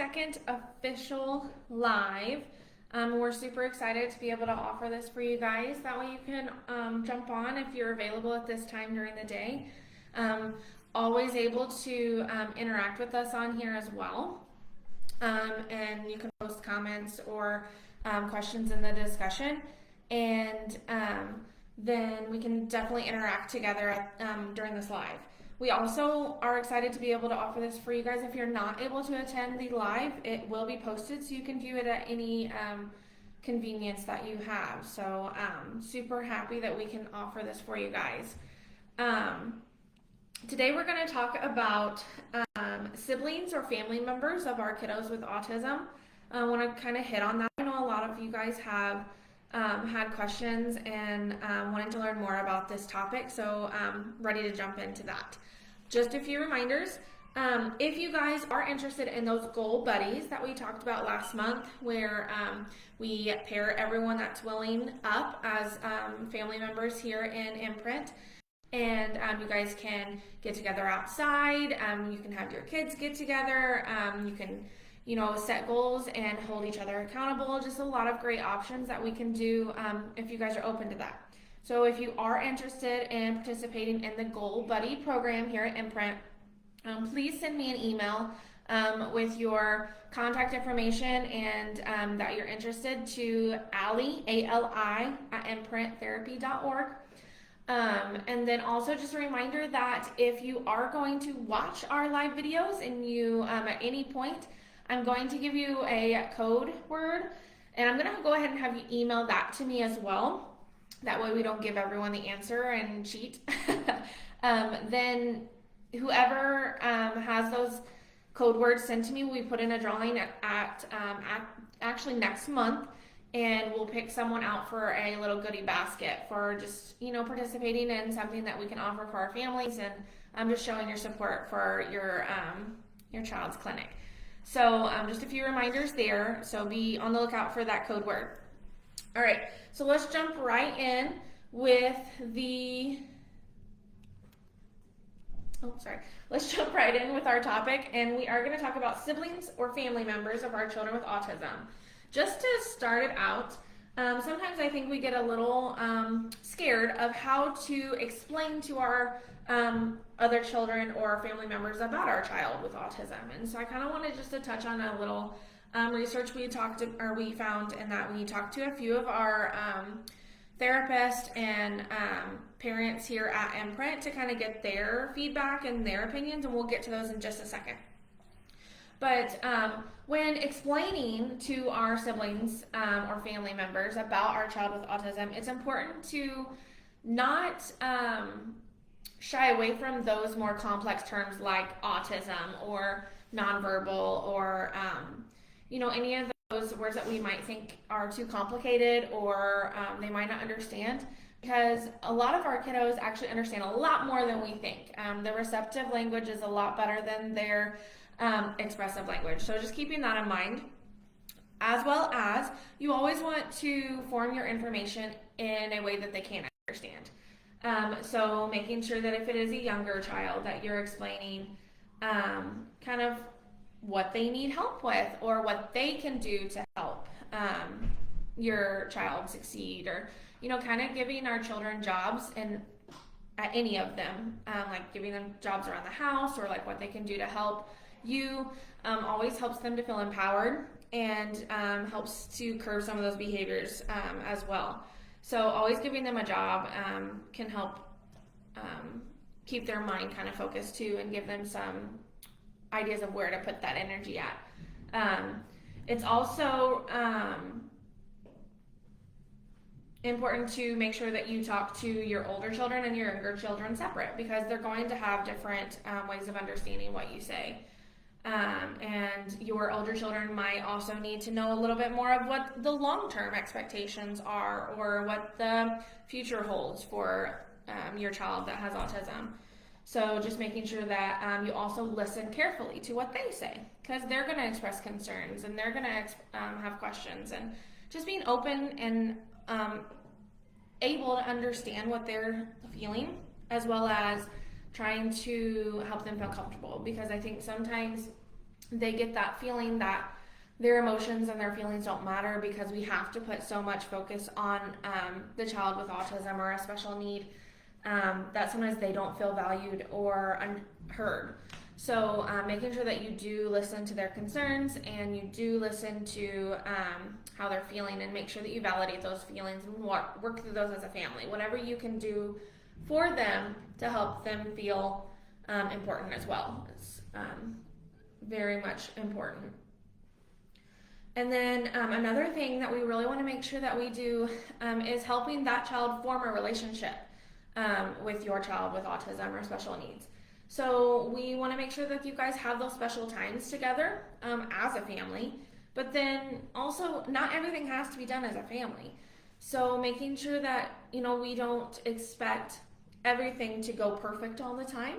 second official live. We're super excited to be able to offer this for you guys. That way you can jump on if you're available at this time during the day. Always able to interact with us on here as well. And you can post comments or questions in the discussion. And then we can definitely interact together during this live. We also are excited to be able to offer this for you guys. If you're not able to attend the live, it will be posted so you can view it at any convenience that you have. So super happy that we can offer this for you guys. Today we're going to talk about siblings or family members of our kiddos with autism. I want to kind of hit on that. I know a lot of you guys have had questions and wanted to learn more about this topic, so I'm ready to jump into that. Just a few reminders. If you guys are interested in those goal buddies that we talked about last month, where we pair everyone that's willing up as family members here in Imprint, and you guys can get together outside, you can have your kids get together, you can set goals and hold each other accountable. Just a lot of great options that we can do if you guys are open to that. So if you are interested in participating in the Goal Buddy program here at Imprint, please send me an email with your contact information and that you're interested to Ali, A-L-I, at imprinttherapy.org. And then also just a reminder that if you are going to watch our live videos and you at any point, I'm going to give you a code word, and I'm going to go ahead and have you email that to me as well. That way we don't give everyone the answer and cheat. Then whoever has those code words sent to me, we put in a drawing at actually next month, and we'll pick someone out for a little goodie basket for just participating in something that we can offer for our families, and I'm just showing your support for your child's clinic. So just a few reminders there, so be on the lookout for that code word. All right, so let's jump right in with let's jump right in with our topic, and we are going to talk about siblings or family members of our children with autism. Just to start it out, sometimes I think we get a little scared of how to explain to our other children or family members about our child with autism. And so I kind of wanted just to touch on a little research we found, and that we talked to a few of our therapists and parents here at Imprint to kind of get their feedback and their opinions, and we'll get to those in just a second. But when explaining to our siblings or family members about our child with autism, it's important to not shy away from those more complex terms like autism or nonverbal or any of those words that we might think are too complicated or they might not understand, because a lot of our kiddos actually understand a lot more than we think. The receptive language is a lot better than their expressive language. So just keeping that in mind, as well as you always want to form your information in a way that they can understand. So making sure that if it is a younger child that you're explaining kind of what they need help with or what they can do to help your child succeed, or kind of giving our children jobs and at any of them, like giving them jobs around the house or like what they can do to help you, always helps them to feel empowered and helps to curb some of those behaviors as well. So always giving them a job can help keep their mind kind of focused too, and give them some ideas of where to put that energy at. It's also important to make sure that you talk to your older children and your younger children separate, because they're going to have different ways of understanding what you say. And your older children might also need to know a little bit more of what the long-term expectations are or what the future holds for your child that has autism. So just making sure that you also listen carefully to what they say, because they're going to express concerns and they're going to have questions, and just being open and able to understand what they're feeling, as well as trying to help them feel comfortable, because I think sometimes they get that feeling that their emotions and their feelings don't matter because we have to put so much focus on the child with autism or a special need that sometimes they don't feel valued or heard. So making sure that you do listen to their concerns and you do listen to how they're feeling, and make sure that you validate those feelings and work through those as a family. Whatever you can do for them to help them feel important as well. It's very much important. And then another thing that we really want to make sure that we do is helping that child form a relationship with your child with autism or special needs. So we want to make sure that you guys have those special times together as a family, but then also not everything has to be done as a family. So making sure that, we don't expect everything to go perfect all the time.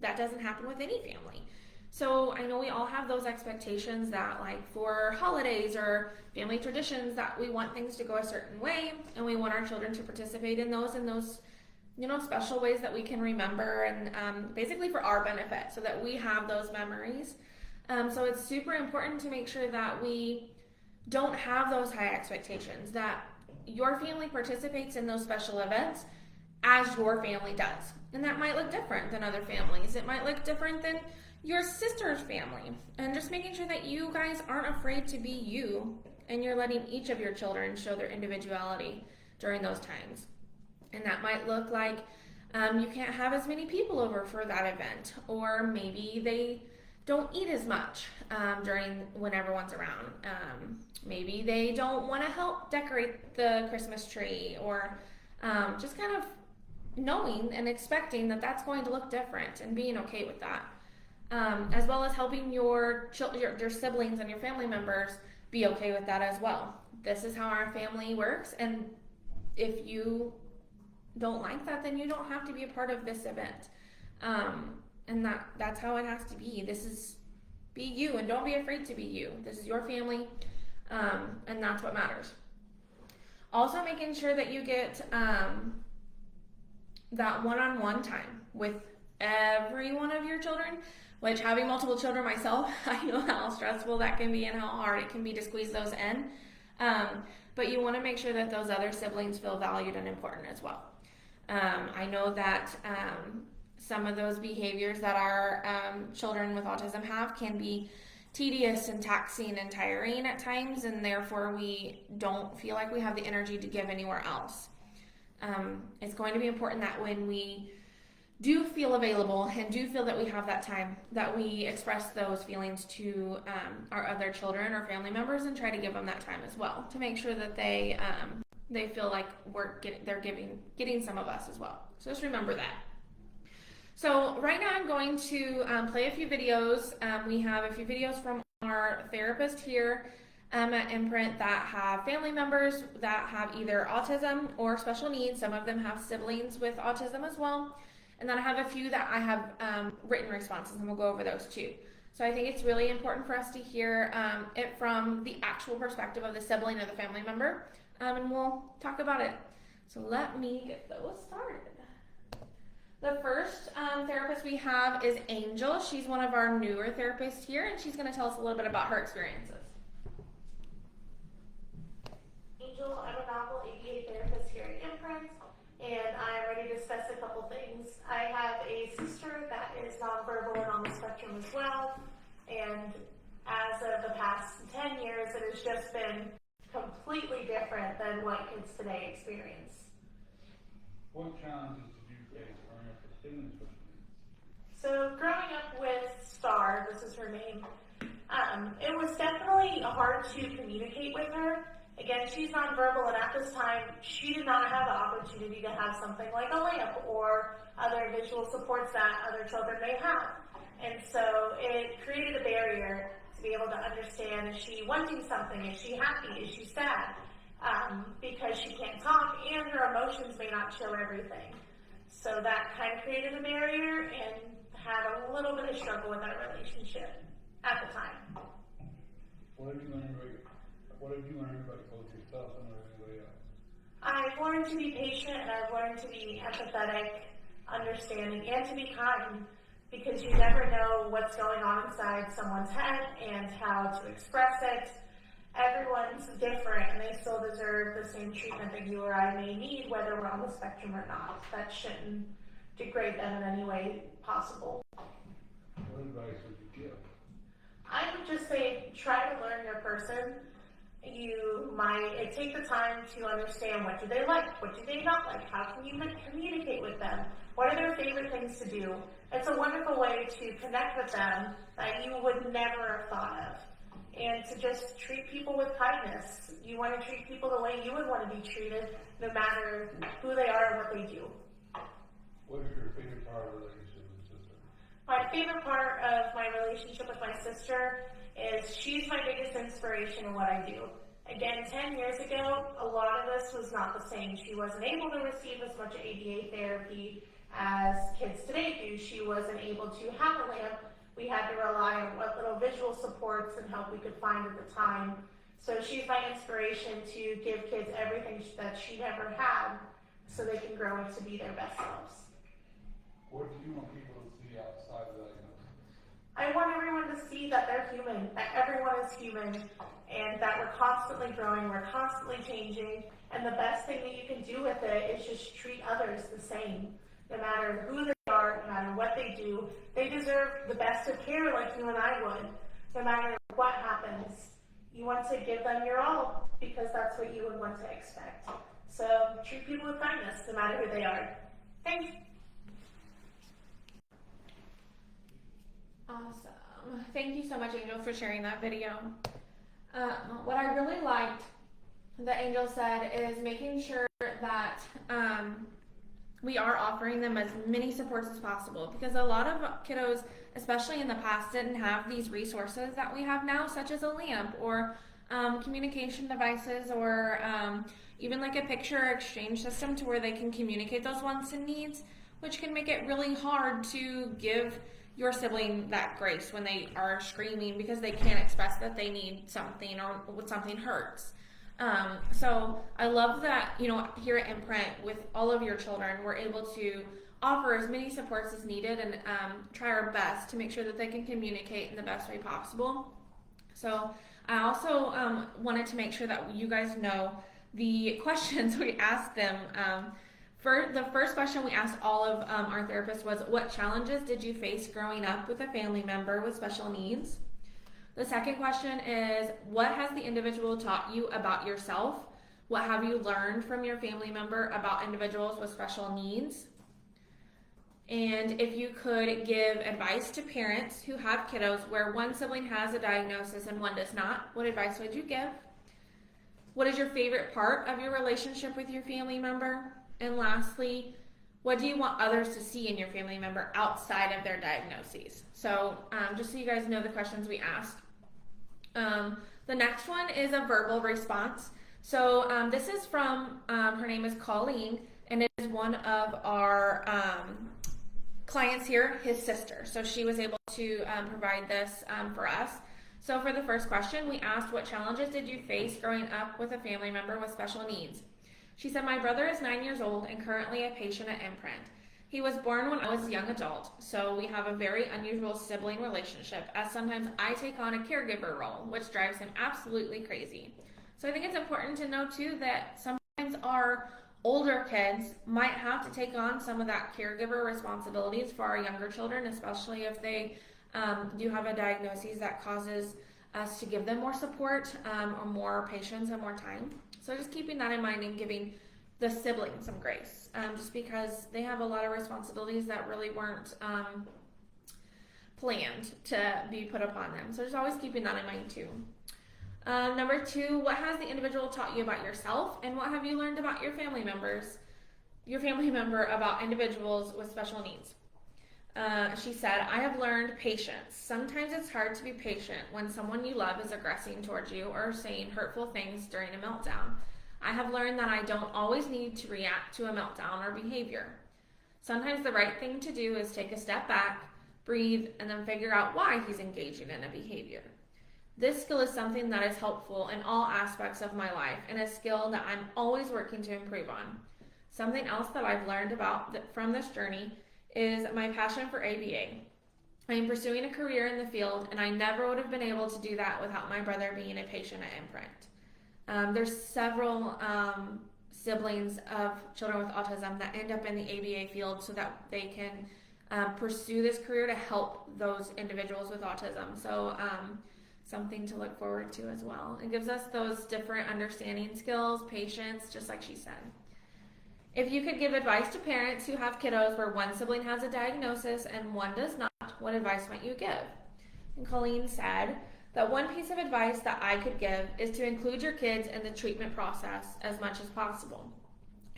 That doesn't happen with any family. So I know we all have those expectations that, like, for holidays or family traditions, that we want things to go a certain way, and we want our children to participate in those special ways that we can remember, and basically for our benefit, so that we have those memories. So it's super important to make sure that we don't have those high expectations, that your family participates in those special events as your family does. And that might look different than other families. It might look different than your sister's family. And just making sure that you guys aren't afraid to be you, and you're letting each of your children show their individuality during those times. And that might look like you can't have as many people over for that event, or maybe they don't eat as much when everyone's around. Maybe they don't want to help decorate the Christmas tree, or just kind of knowing and expecting that that's going to look different and being okay with that. As well as helping your siblings and your family members be okay with that as well. This is how our family works, and if you don't like that, then you don't have to be a part of this event. And that's how it has to be. Be you, and don't be afraid to be you. This is your family, and that's what matters. Also making sure that you get that one-on-one time with every one of your children, which, having multiple children myself, I know how stressful that can be and how hard it can be to squeeze those in. But you want to make sure that those other siblings feel valued and important as well. I know that some of those behaviors that our children with autism have can be tedious and taxing and tiring at times, and therefore we don't feel like we have the energy to give anywhere else. It's going to be important that when we do feel available and do feel that we have that time, that we express those feelings to our other children or family members, and try to give them that time as well, to make sure that they feel like they're getting some of us as well. So just remember that. So right now I'm going to play a few videos. We have a few videos from our therapist here at Imprint that have family members that have either autism or special needs. Some of them have siblings with autism as well. And then I have a few that I have written responses, and we'll go over those too. So I think it's really important for us to hear it from the actual perspective of the sibling or the family member, and we'll talk about it. So let me get those started. The first therapist we have is Angel. She's one of our newer therapists here, and she's going to tell us a little bit about her experiences. Angel, I'm a novel ABA therapist here at Imprint, and I'm ready to discuss a couple things. I have a sister that is nonverbal and on the spectrum as well, and as of the past 10 years, it has just been completely different than what kids today experience. What challenges did you face growing up with siblings with needs? So growing up with Star, this is her name, it was definitely hard to communicate with her. Again, she's nonverbal, and at this time, she did not have the opportunity to have something like a lamp or other visual supports that other children may have. And so it created a barrier to be able to understand, is she wanting something, is she happy, is she sad, because she can't talk and her emotions may not show everything. So that kind of created a barrier and had a little bit of struggle with our relationship at the time. What have you learned about both yourself and everybody else? I've learned to be patient, and I've learned to be empathetic, understanding, and to be kind. because you never know what's going on inside someone's head and how to express it. Everyone's different and they still deserve the same treatment that you or I may need, whether we're on the spectrum or not. That shouldn't degrade them in any way possible. What advice would you give? I would just say try to learn your person. You might take the time to understand what do they like, what do they not like, how can you communicate with them, what are their favorite things to do. It's a wonderful way to connect with them that you would never have thought of. And to just treat people with kindness. You want to treat people the way you would want to be treated, no matter who they are and what they do. What is your favorite part of the relationship with your sister? My favorite part of my relationship with my sister is she's my biggest inspiration in what I do. Again, 10 years ago, a lot of this was not the same. She wasn't able to receive as much ABA therapy as kids today do. She wasn't able to have a lamp. We had to rely on what little visual supports and help we could find at the time. So she's my inspiration to give kids everything that she never had so they can grow into be their best selves. What do you want people to see outside of diagnosis? I want everyone to see that they're human, that everyone is human, and that we're constantly growing, we're constantly changing, and the best thing that you can do with it is just treat others the same. No matter who they are, no matter what they do, they deserve the best of care like you and I would. No matter what happens, you want to give them your all because that's what you would want to expect. So treat people with kindness, no matter who they are. Thanks. Awesome. Thank you so much, Angel, for sharing that video. What I really liked that Angel said is making sure that we are offering them as many supports as possible, because a lot of kiddos, especially in the past, didn't have these resources that we have now, such as a lamp or communication devices or even like a picture exchange system to where they can communicate those wants and needs, which can make it really hard to give your sibling that grace when they are screaming because they can't express that they need something or when something hurts. So I love that, here at Imprint with all of your children, we're able to offer as many supports as needed and try our best to make sure that they can communicate in the best way possible. So I also wanted to make sure that you guys know the questions we asked them. For the first question we asked all of our therapists was, what challenges did you face growing up with a family member with special needs? The second question is, what has the individual taught you about yourself? What have you learned from your family member about individuals with special needs? And if you could give advice to parents who have kiddos where one sibling has a diagnosis and one does not, what advice would you give? What is your favorite part of your relationship with your family member? And lastly, what do you want others to see in your family member outside of their diagnoses? So just so you guys know the questions we asked. The next one is a verbal response. So this is from, her name is Colleen, and it is one of our clients here, his sister. So she was able to provide this for us. So for the first question, we asked, what challenges did you face growing up with a family member with special needs? She said, my brother is 9 years old and currently a patient at Imprint. He was born when I was a young adult, so we have a very unusual sibling relationship, as sometimes I take on a caregiver role, which drives him absolutely crazy. So I think it's important to know too that sometimes our older kids might have to take on some of that caregiver responsibilities for our younger children, especially if they do have a diagnosis that causes us to give them more support or more patience and more time. So just keeping that in mind and giving the siblings some grace, just because they have a lot of responsibilities that really weren't planned to be put upon them. So just always keeping that in mind too. Number two, what has the individual taught you about yourself, and what have you learned about your family member about individuals with special needs? She said, I have learned patience. Sometimes it's hard to be patient when someone you love is aggressing towards you or saying hurtful things during a meltdown. I have learned that I don't always need to react to a meltdown or behavior. Sometimes the right thing to do is take a step back, breathe, and then figure out why he's engaging in a behavior. This skill is something that is helpful in all aspects of my life and a skill that I'm always working to improve on. Something else that I've learned from this journey is my passion for ABA. I am pursuing a career in the field, and I never would have been able to do that without my brother being a patient at Imprint. There's several siblings of children with autism that end up in the ABA field so that they can pursue this career to help those individuals with autism. So something to look forward to as well. It gives us those different understanding skills, patience, just like she said. If you could give advice to parents who have kiddos where one sibling has a diagnosis and one does not, what advice might you give? And Colleen said that one piece of advice that I could give is to include your kids in the treatment process as much as possible.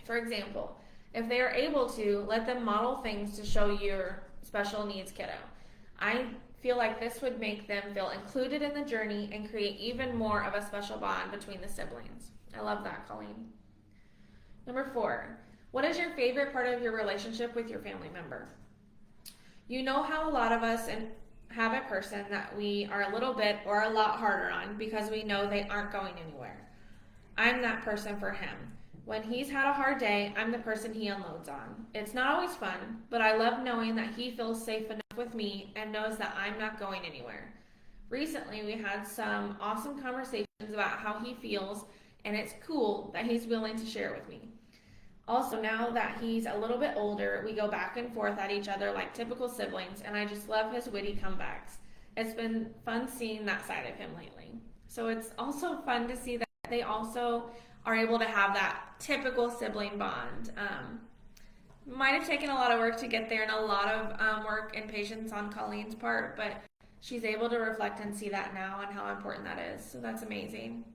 For example, if they are able to, let them model things to show your special needs kiddo. I feel like this would make them feel included in the journey and create even more of a special bond between the siblings. I love that, Colleen. Number 4, what is your favorite part of your relationship with your family member? You know how a lot of us have a person that we are a little bit or a lot harder on because we know they aren't going anywhere. I'm that person for him. When he's had a hard day, I'm the person he unloads on. It's not always fun, but I love knowing that he feels safe enough with me and knows that I'm not going anywhere. Recently, we had some awesome conversations about how he feels, and it's cool that he's willing to share with me. Also, now that he's a little bit older, we go back and forth at each other like typical siblings, and I just love his witty comebacks. It's been fun seeing that side of him lately. So it's also fun to see that they also are able to have that typical sibling bond. Might have taken a lot of work to get there and a lot of work and patience on Colleen's part, but she's able to reflect and see that now and how important that is. So that's amazing.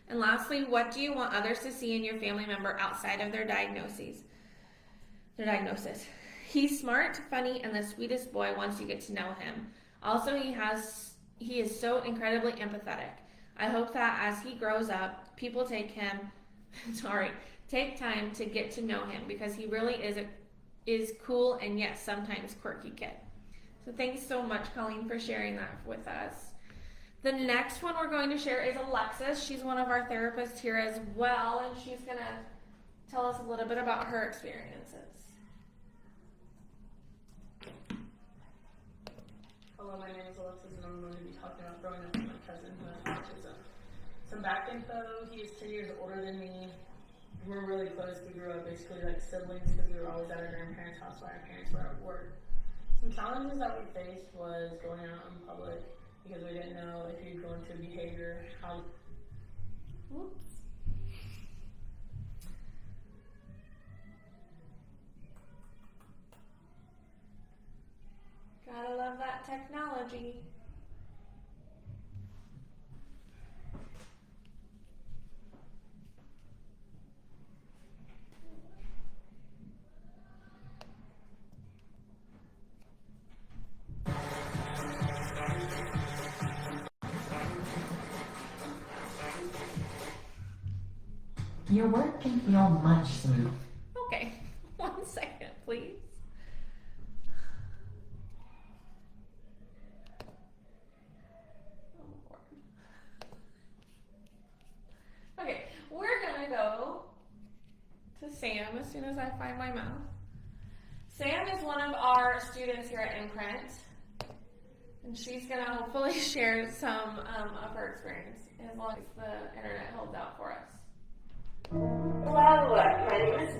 And lastly, what do you want others to see in your family member outside of their diagnosis? He's smart, funny, and the sweetest boy once you get to know him. Also, he is so incredibly empathetic. I hope that as he grows up, people take time to get to know him because he really is cool and yes, sometimes quirky kid. So thanks so much, Colleen, for sharing that with us. The next one we're going to share is Alexis. She's one of our therapists here as well, and she's going to tell us a little bit about her experiences. Hello, my name is Alexis, and I'm going to be talking about growing up with my cousin who has autism. Some back info: he is 2 years older than me. We're really close. We grew up basically like siblings because we were always at our grandparents' house while our parents were at work. Some challenges that we faced was going out in public because we didn't know if he'd go into behavior, how. Whoops. Gotta love that technology. Your work can feel much smoother. Okay, 1 second, please. Okay, we're gonna go to Sam as soon as I find my mouth. Sam is one of our students here at Imprint, and she's gonna hopefully share some of her experience as long as the internet holds out for us. Hello, my name is...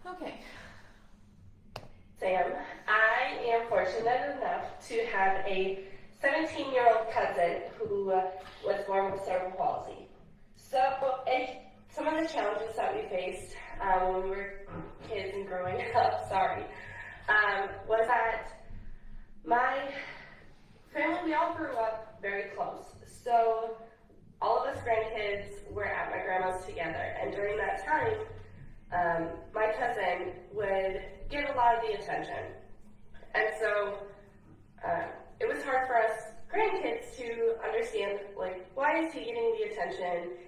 Okay. Sam. I am fortunate enough to have a 17-year-old cousin who was born with cerebral palsy. So, some of the challenges that we faced when we were kids and growing up, was that my family, we all grew up very close. So all of us grandkids were at my grandma's together, and during that time, my cousin would get a lot of the attention. And so it was hard for us grandkids to understand, like, why is he getting the attention?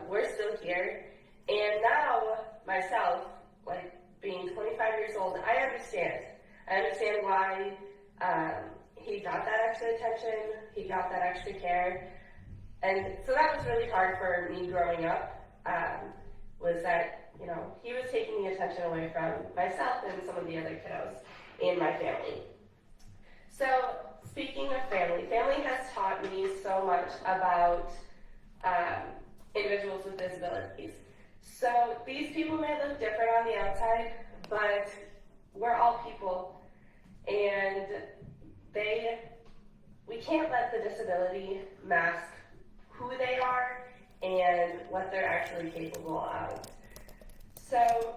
We're still here. And now, myself, like, being 25 years old, I understand. I understand why he got that extra attention, he got that extra care. And so that was really hard for me growing up, was that, you know, he was taking the attention away from myself and some of the other kiddos in my family. So speaking of family, family has taught me so much about individuals with disabilities. So these people may look different on the outside, but we're all people, and we can't let the disability mask who they are and what they're actually capable of. So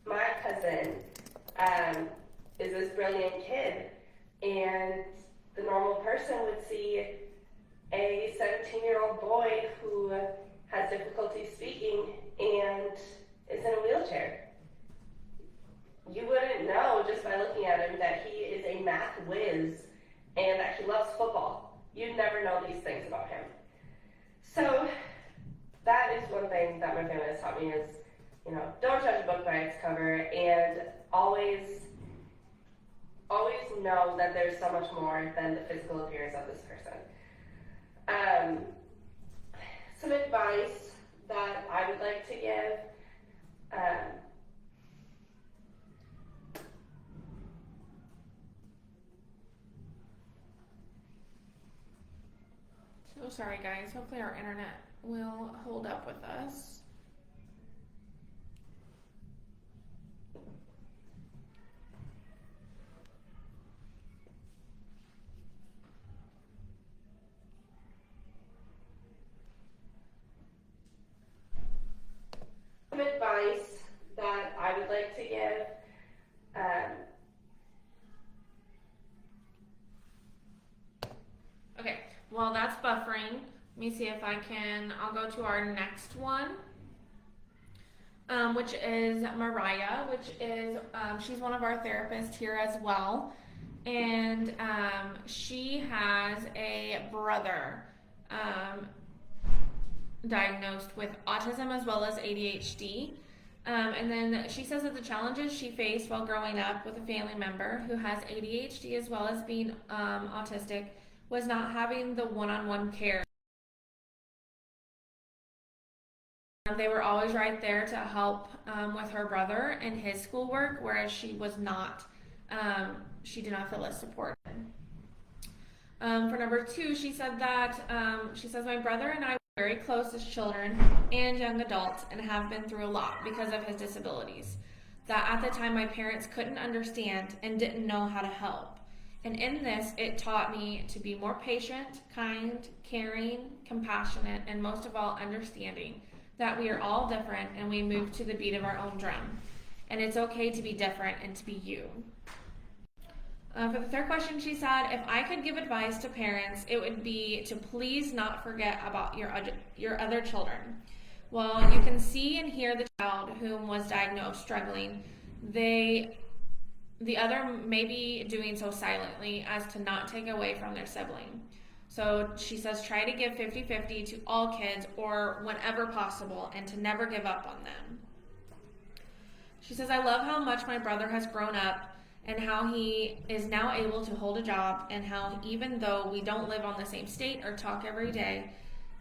my cousin is this brilliant kid, and the normal person would see a 17-year-old boy who has difficulty speaking and is in a wheelchair. You wouldn't know just by looking at him that he is a math whiz and that he loves football. You'd never know these things about him. So that is one thing that my family has taught me is, you know, don't judge a book by its cover, and always know that there's so much more than the physical appearance of this person. Some advice that I would like to give, So sorry guys, hopefully our internet will hold up with us. some advice that I would like to give, Okay, while that's buffering, let me see if I'll go to our next one, which is Mariah, which is, she's one of our therapists here as well. And she has a brother diagnosed with autism as well as ADHD. And then she says that the challenges she faced while growing up with a family member who has ADHD as well as being autistic was not having the one-on-one care. They were always right there to help with her brother and his schoolwork, whereas she was not, she did not feel as supported. For number 2, she said that, she says, my brother and I were very close as children and young adults and have been through a lot because of his disabilities. That at the time my parents couldn't understand and didn't know how to help. And in this, it taught me to be more patient, kind, caring, compassionate, and most of all, understanding that we are all different and we move to the beat of our own drum. And it's okay to be different and to be you. For the third question, she said, if I could give advice to parents, it would be to please not forget about your other children. While you can see and hear the child whom was diagnosed struggling, the other may be doing so silently as to not take away from their sibling. So she says, try to give 50-50 to all kids or whenever possible and to never give up on them. She says, I love how much my brother has grown up and how he is now able to hold a job, and how even though we don't live on the same state or talk every day,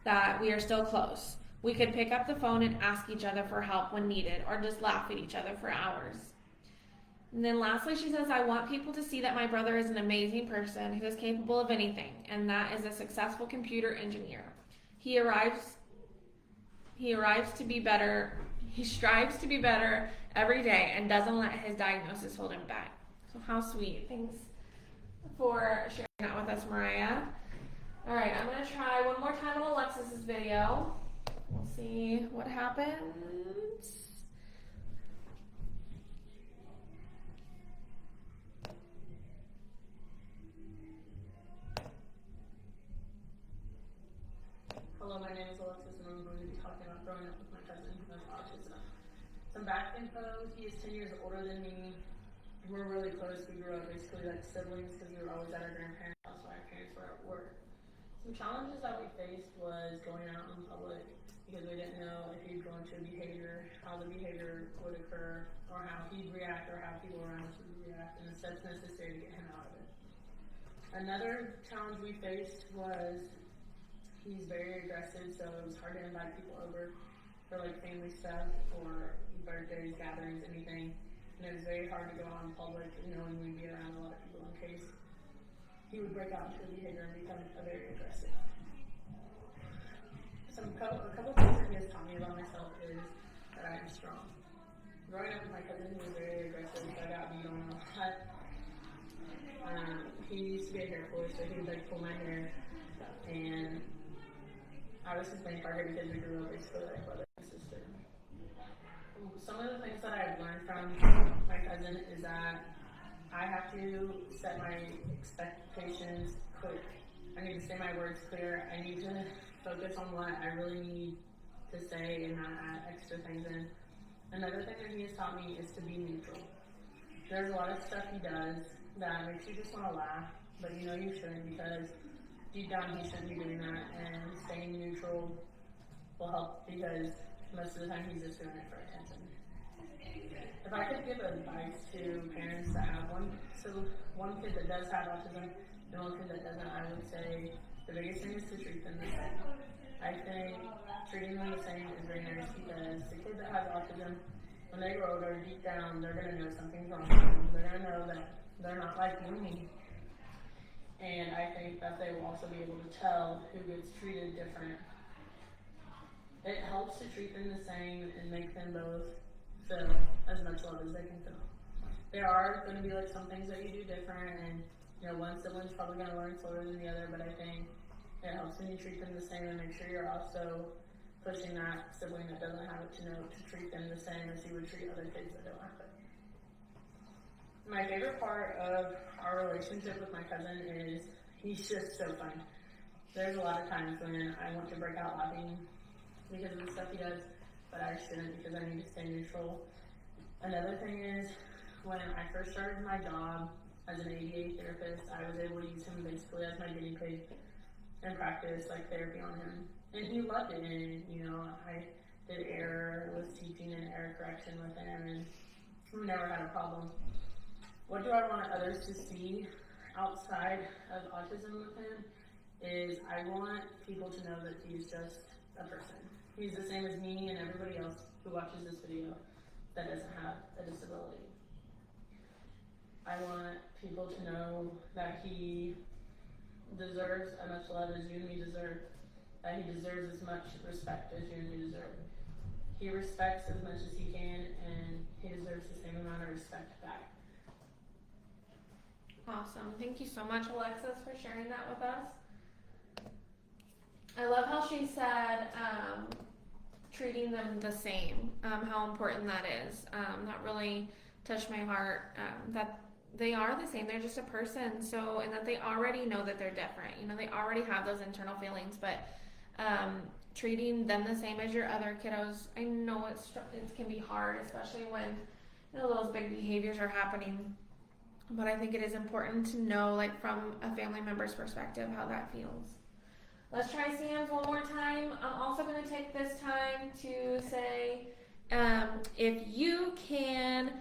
that we are still close. We could pick up the phone and ask each other for help when needed, or just laugh at each other for hours. And then lastly, she says, I want people to see that my brother is an amazing person who is capable of anything, and that is a successful computer engineer. He strives to be better every day and doesn't let his diagnosis hold him back. So how sweet. Thanks for sharing that with us, Mariah. All right, I'm going to try one more time on Alexis's video. We'll see what happens. Hello, my name is Alexis, and I'm going to be talking about growing up with my cousin who has autism. Some back info, he is 10 years older than me. We're really close. We grew up basically like siblings because we were always at our grandparents' house while our parents were at work. Some challenges that we faced was going out in public because we didn't know if he'd go into a behavior, how the behavior would occur, or how he'd react, or how people around us would react, and the steps necessary to get him out of it. Another challenge we faced was he's very aggressive, so it was hard to invite people over for like family stuff or birthdays, gatherings, anything. And it was very hard to go out in public, knowing we'd be around a lot of people in case he would break out into behavior and become very aggressive. A couple things that he has taught me about myself is that I am strong. Growing up with my cousin, he was very aggressive, so I got beat on a lot. He used to be a hair puller, so he would like pull my hair, and I was his main target because we grew up basically like brother and sister. Some of the things that I've learned from my cousin is that I have to set my expectations clear. I need to say my words clear. I need to focus on what I really need to say and not add extra things in. Another thing that he has taught me is to be neutral. There's a lot of stuff he does that makes you just want to laugh, but you know you shouldn't, because deep down he shouldn't be doing that, and staying neutral will help because most of the time he's just doing it for attention. If I could give advice to parents that have one kid that does have autism and one kid that doesn't, I would say the biggest thing is to treat them the same. I think treating them the same is very nice because the kid that has autism, when they grow older, deep down, they're going to know something's wrong with them. They're going to know that they're not like you and me. And I think that they will also be able to tell who gets treated different. It helps to treat them the same and make them both feel as much love as they can feel. There are going to be like some things that you do different, and one sibling's probably going to learn slower than the other, but I think it helps when you treat them the same and make sure you're also pushing that sibling that doesn't have it to know to treat them the same as you would treat other kids that don't have it. My favorite part of our relationship with my cousin is he's just so fun. There's a lot of times when I want to break out laughing because of the stuff he does, but I shouldn't because I need to stay neutral. Another thing is, when I first started my job as an ADA therapist, I was able to use him basically as my guinea pig and practice like therapy on him. And he loved it, and I did was teaching and error correction with him, and we never had a problem. What do I want others to see outside of autism with him is I want people to know that he's just a person. He's the same as me and everybody else who watches this video that doesn't have a disability. I want people to know that he deserves as much love as you and me deserve, that he deserves as much respect as you and me deserve. He respects as much as he can, and he deserves the same amount of respect back. Awesome. Thank you so much, Alexis, for sharing that with us. I love how she said treating them the same, how important that is. That really touched my heart, that they are the same. They're just a person, and that they already know that they're different. They already have those internal feelings, but treating them the same as your other kiddos, I know it can be hard, especially when those big behaviors are happening. But I think it is important to know, like, from a family member's perspective, how that feels. Let's try Sam's one more time. I'm also going to take this time to say, if you can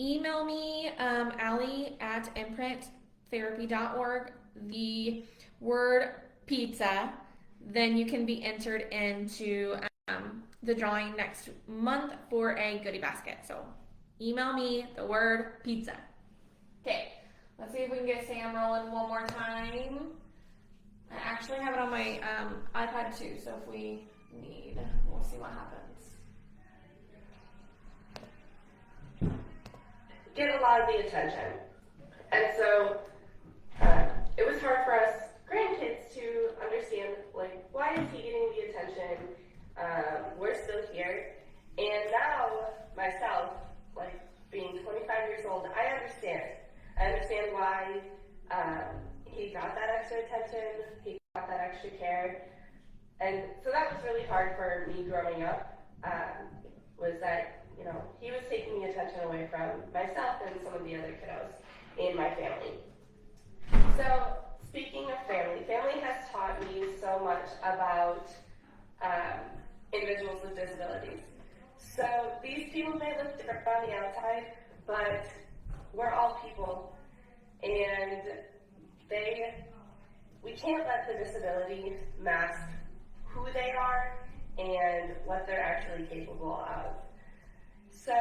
email me, Allie@imprinttherapy.org, the word pizza, then you can be entered into the drawing next month for a goodie basket. So email me the word pizza. Okay, let's see if we can get Sam rolling one more time. I actually have it on my iPad too, so if we need, we'll see what happens. Get a lot of the attention. And so it was hard for us grandkids to understand, like, why is he getting the attention? We're still here. And now, myself, like, being 25 years old, I understand. I understand why he got that extra attention, he got that extra care. And so that was really hard for me growing up, was that, he was taking the attention away from myself and some of the other kiddos in my family. So, speaking of family has taught me so much about individuals with disabilities. So, these people may look different on the outside, but we're all people, and we can't let the disability mask who they are and what they're actually capable of. So,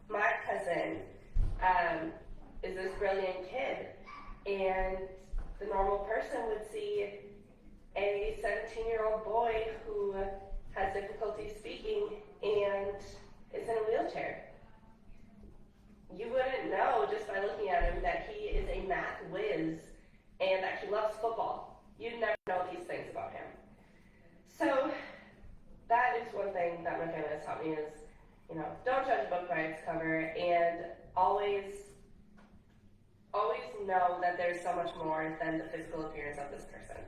my cousin is this brilliant kid, and the normal person would see a 17-year-old boy who has difficulty speaking and is in a wheelchair. You wouldn't know just by looking at him that he is a math whiz and that he loves football. You'd never know these things about him. So that is one thing that my family has taught me is, don't judge a book by its cover, and always know that there's so much more than the physical appearance of this person.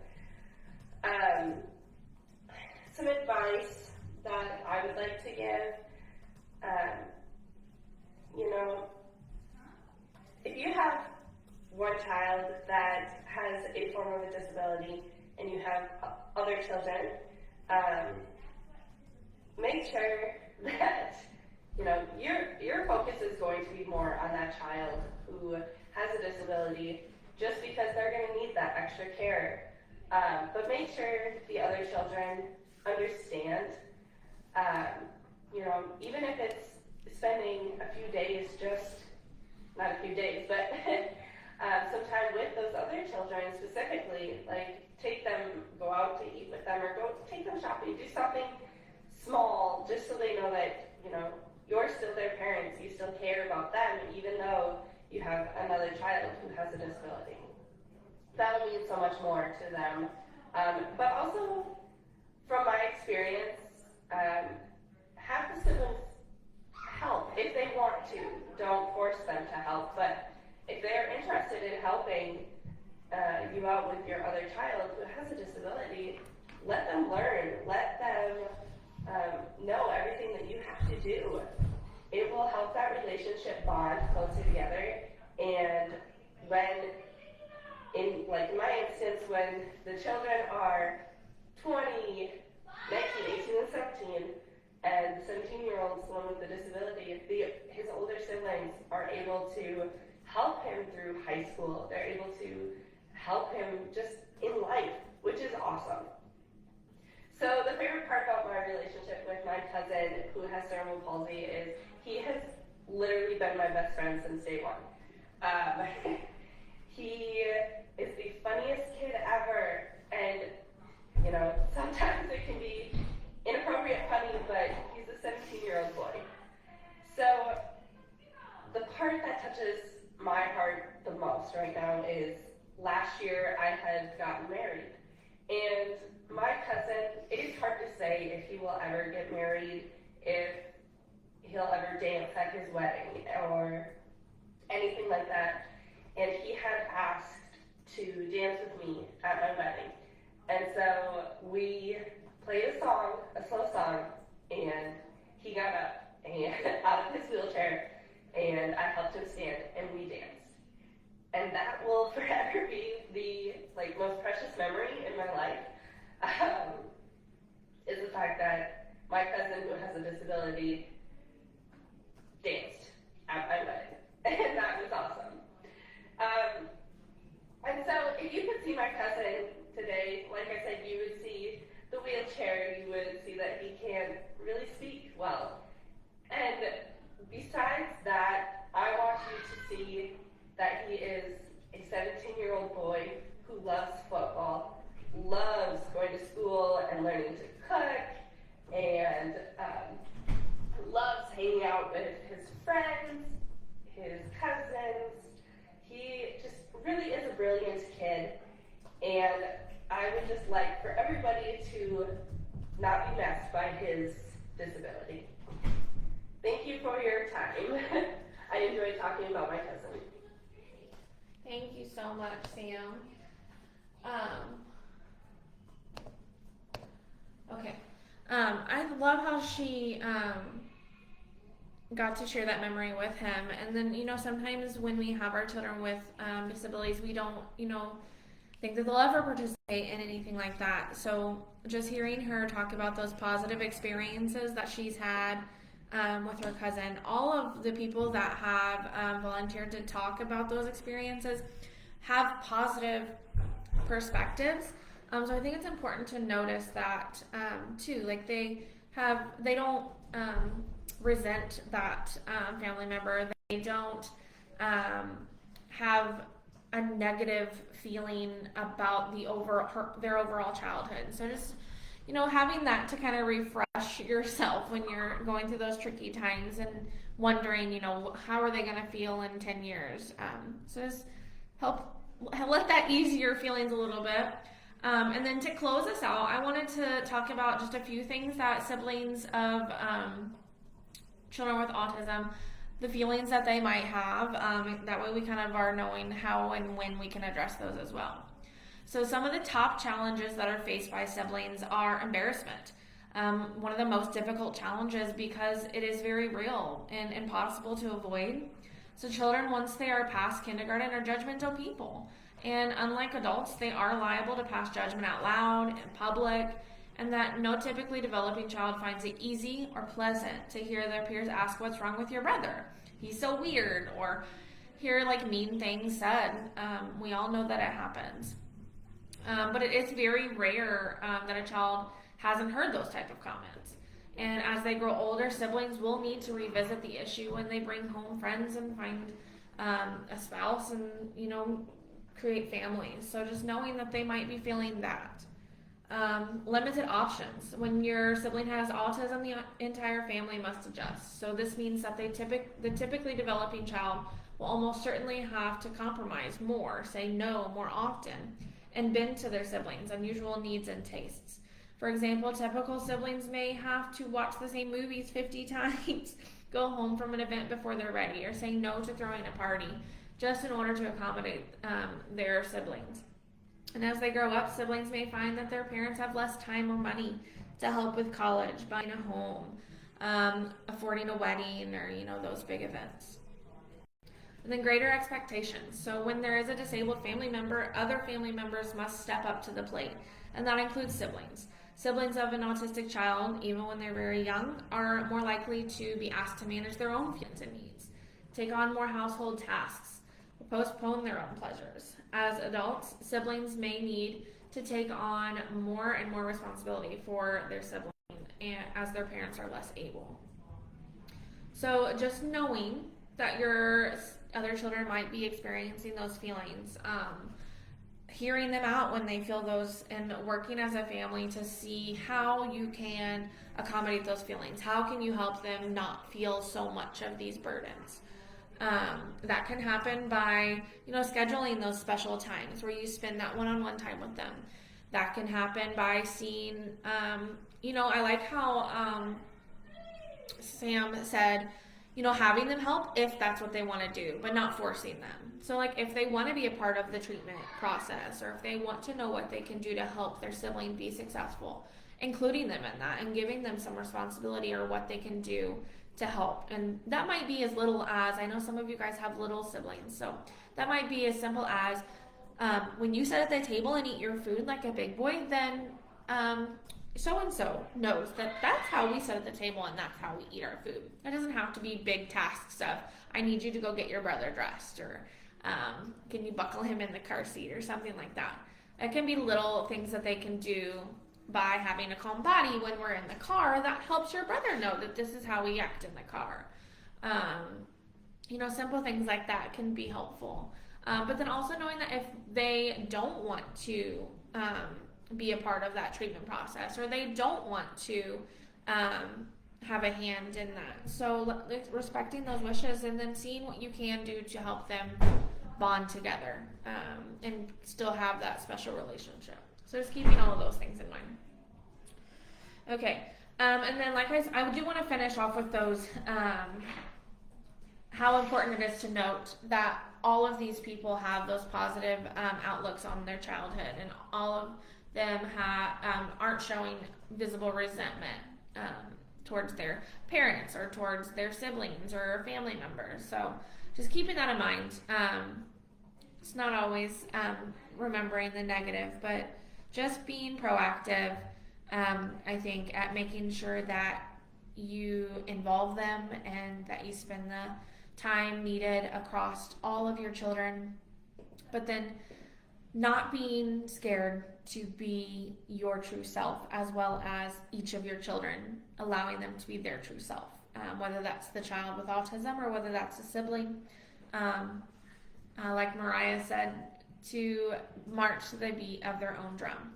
Some advice that I would like to give, if you have one child that has a form of a disability and you have other children, make sure that your focus is going to be more on that child who has a disability, just because they're going to need that extra care. But make sure the other children understand. Even if it's spending a few days, not a few days, but some time with those other children specifically, like take them, go out to eat with them, or go take them shopping, do something small, just so they know that, you're still their parents, you still care about them, even though you have another child who has a disability. That'll mean so much more to them. But also, from my experience, have the siblings help if they want to. Don't force them to help, but if they're interested in helping you out with your other child who has a disability, let them learn. Let them know everything that you have to do. It will help that relationship bond closer together. And in my instance, when the children are 20, 19, 18, and 17, and the 17-year-old is the one with the disability, his older siblings are able to help him through high school. They're able to help him just in life, which is awesome. So the favorite part about my relationship with my cousin who has cerebral palsy is he has literally been my best friend since day one. He is the funniest kid ever, and sometimes it can be inappropriate funny, but he's a 17-year-old boy. So the part that touches my heart the most right now is last year I had gotten married, and my cousin, it is hard to say if he will ever get married, if he'll ever dance at his wedding or anything like that, and he had asked to dance with me at my wedding. And so we played a slow song, and he got up and out of his wheelchair, and I helped him stand, and we danced. And that will forever be the most precious memory in my life, is the fact that my cousin who has a disability danced at my wedding, and that was awesome. And so if you could see my cousin today, like I said, you would see the wheelchair, you would see that he can't really speak well. And besides that, I want you to see that he is a 17-year-old boy who loves football, loves going to school and learning to cook, and loves hanging out with his friends, his cousins. He just really is a brilliant kid, and I would just like for everybody to not be messed by his disability. Thank you for your time. I enjoyed talking about my cousin. Thank you so much, Sam. Okay. I love how she got to share that memory with him. And then, sometimes when we have our children with disabilities, we don't, think that they'll ever participate in anything like that. So just hearing her talk about those positive experiences that she's had with her cousin, all of the people that have volunteered to talk about those experiences have positive perspectives. So I think it's important to notice that too. Like they don't resent that family member. They don't have a negative feeling about their overall childhood. So just having that to kind of refresh yourself when you're going through those tricky times and wondering, how are they going to feel in 10 years? So just let that ease your feelings a little bit. And then to close us out, I wanted to talk about just a few things that siblings of children with autism, the feelings that they might have. That way we kind of are knowing how and when we can address those as well. So some of the top challenges that are faced by siblings are embarrassment. One of the most difficult challenges because it is very real and impossible to avoid. So children, once they are past kindergarten, are judgmental people. And unlike adults, they are liable to pass judgment out loud, in public, and that no typically developing child finds it easy or pleasant to hear their peers ask, "What's wrong with your brother? He's so weird," or hear mean things said. We all know that it happens. But it is very rare that a child hasn't heard those type of comments. And as they grow older, siblings will need to revisit the issue when they bring home friends and find a spouse and, create families. So just knowing that they might be feeling that. Limited options. When your sibling has autism, the entire family must adjust. So this means that the typically developing child will almost certainly have to compromise more, say no more often, and bend to their siblings' unusual needs and tastes. For example, typical siblings may have to watch the same movies 50 times, go home from an event before they're ready, or say no to throwing a party just in order to accommodate their siblings. And as they grow up, siblings may find that their parents have less time or money to help with college, buying a home, affording a wedding, or those big events. And then greater expectations. So when there is a disabled family member, other family members must step up to the plate, and that includes siblings. Siblings of an autistic child, even when they're very young, are more likely to be asked to manage their own feelings and needs, take on more household tasks, or postpone their own pleasures. As adults, siblings may need to take on more and more responsibility for their sibling as their parents are less able. So just knowing that your other children might be experiencing those feelings, hearing them out when they feel those, and working as a family to see how you can accommodate those feelings. How can you help them not feel so much of these burdens? That can happen by, scheduling those special times where you spend that one-on-one time with them. That can happen by seeing, I like how Sam said, having them help if that's what they want to do, but not forcing them. So if they want to be a part of the treatment process, or if they want to know what they can do to help their sibling be successful, including them in that and giving them some responsibility or what they can do to help. And that might be as little as, I know some of you guys have little siblings, so that might be as simple as when you sit at the table and eat your food like a big boy, then so-and-so knows that that's how we sit at the table and that's how we eat our food. It doesn't have to be big tasks of, I need you to go get your brother dressed, or can you buckle him in the car seat, or something like that. It can be little things that they can do by having a calm body when we're in the car that helps your brother know that this is how we act in the car. Simple things like that can be helpful. But then also knowing that if they don't want to be a part of that treatment process, or they don't want to have a hand in that. So respecting those wishes, and then seeing what you can do to help them bond together and still have that special relationship. So just keeping all of those things in mind. Okay, and then I do want to finish off with those, how important it is to note that all of these people have those positive outlooks on their childhood, and all of them aren't showing visible resentment towards their parents or towards their siblings or family members. So just keeping that in mind. It's not always remembering the negative, but just being proactive, I think, at making sure that you involve them and that you spend the time needed across all of your children. But then not being scared to be your true self, as well as each of your children, allowing them to be their true self, whether that's the child with autism or whether that's a sibling. Like Mariah said, to march to the beat of their own drum.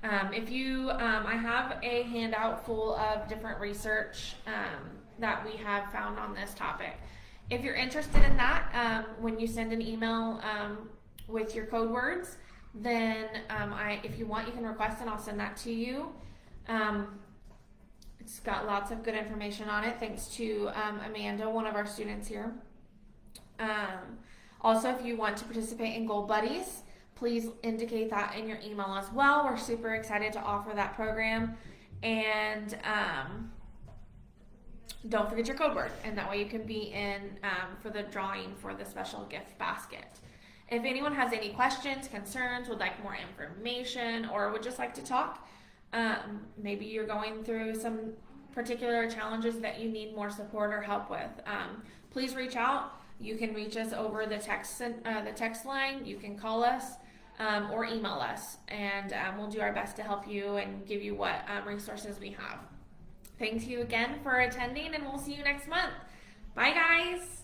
I have a handout full of different research that we have found on this topic. If you're interested in that, when you send an email with your code words, then if you want, you can request and I'll send that to you. It's got lots of good information on it, thanks to Amanda, one of our students here. Also, if you want to participate in Gold Buddies, please indicate that in your email as well. We're super excited to offer that program. And don't forget your code word, and that way you can be in for the drawing for the special gift basket. If anyone has any questions, concerns, would like more information, or would just like to talk, maybe you're going through some particular challenges that you need more support or help with, please reach out. You can reach us over the text line. You can call us or email us, and we'll do our best to help you and give you what resources we have. Thank you again for attending, and we'll see you next month. Bye, guys.